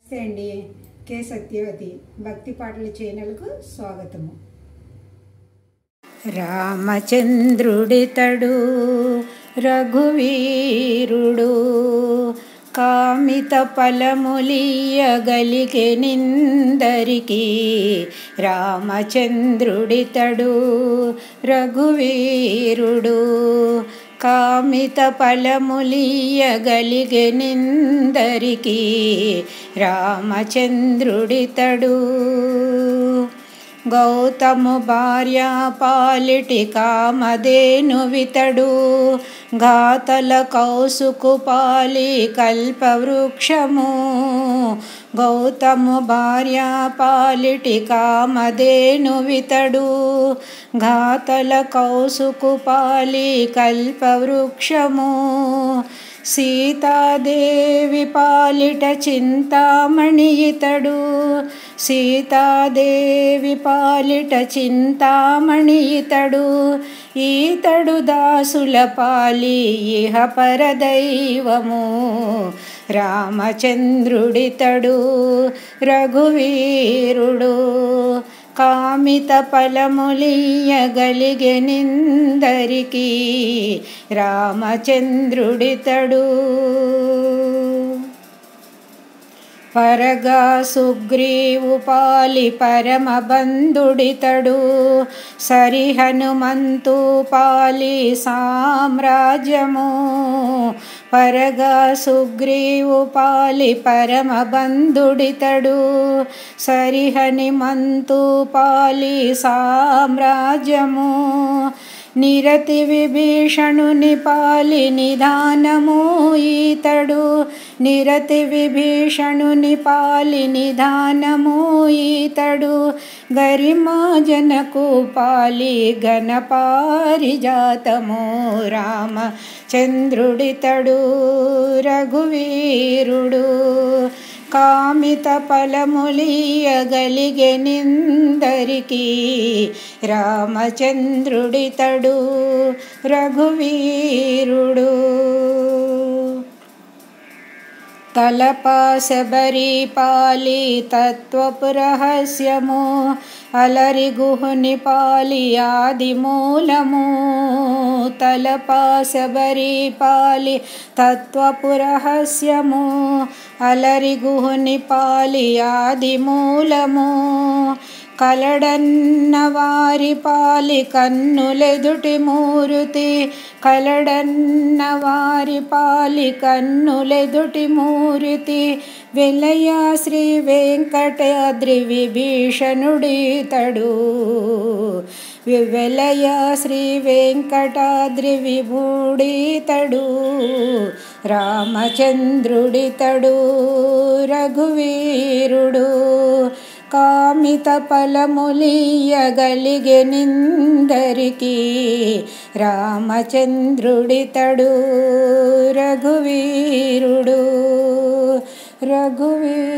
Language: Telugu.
నమస్తే అండి. కే సత్యవతి భక్తి పాటల ఛానల్కు స్వాగతము. రామచంద్రుడితడు రఘువీరుడు, కామిత ఫలములియగలిగే నిందరికి. రామచంద్రుడితడు రఘువీరుడు, కామిత ఫలములియగలిగే నిందరికి. రామచంద్రుడితడు గౌతము భార్య పాలిటి కామధేనువితడు, ఘాతల కౌసుకు పాలి కల్పవృక్షము. గౌతము భార్య పాలిటి కామధేనువితడు, ఘాతల కౌసుకు పాలి కల్పవృక్షము. సీతాదేవి పాలిట చింతామణి ఇతడు, సీతాదేవి పాలిట చింతామణి ఇతడు. ఈతడు దాసుల పాలి ఇహ పరదైవము. రామచంద్రుడితడు రఘువీరుడు, కామిత ఫలములియగలిగే నిందరికి. రామచంద్రుడితడు పరగా సుగ్రీవు పాలి పరమబంధుడితడు, సరి హనుమంతు పాలి సామ్రాజ్యము. పరగా సుగ్రీవు పాలి పరమబంధుడితడు, సరి హనుమంతు పాలి సామ్రాజ్యము. నిరతి విభీషణుని పాలి నిధానము ఈతడు, నిరతి విభీషణుని పాలి నిధానము ఈతడు. గరిమా జనకు పాలి ఘనపారిజాతము. రామచంద్రుడితడు రఘువీరుడు, కామిత ఫలములియగలిగే నిందరికి. రామచంద్రుడితడు రఘువీరుడు తలపా శబరి పాలి తత్వపు రహస్యము, అలరి గుహుని పాలి ఆది మూలము. తలపా శబరి పాలి తత్వపు రహస్యము, అలరి గుహుని పాలి ఆది మూలము. కలడన్న వారి పాలి కన్నులెదుటి మూరుతి, కలడన్న వారి పాలి కన్నులెదుటి మూరుతి. వెలయ శ్రీ వెంకటాద్రి విభీషణుడితడు, వెలయ శ్రీ వెంకటాద్రి విభుడితడు. రామచంద్రుడితడు రఘువీరుడు, కామిత ఫలములియగలిగే నిందరికి. రామచంద్రుడితడు రఘువీరుడు, రఘువీరుడు.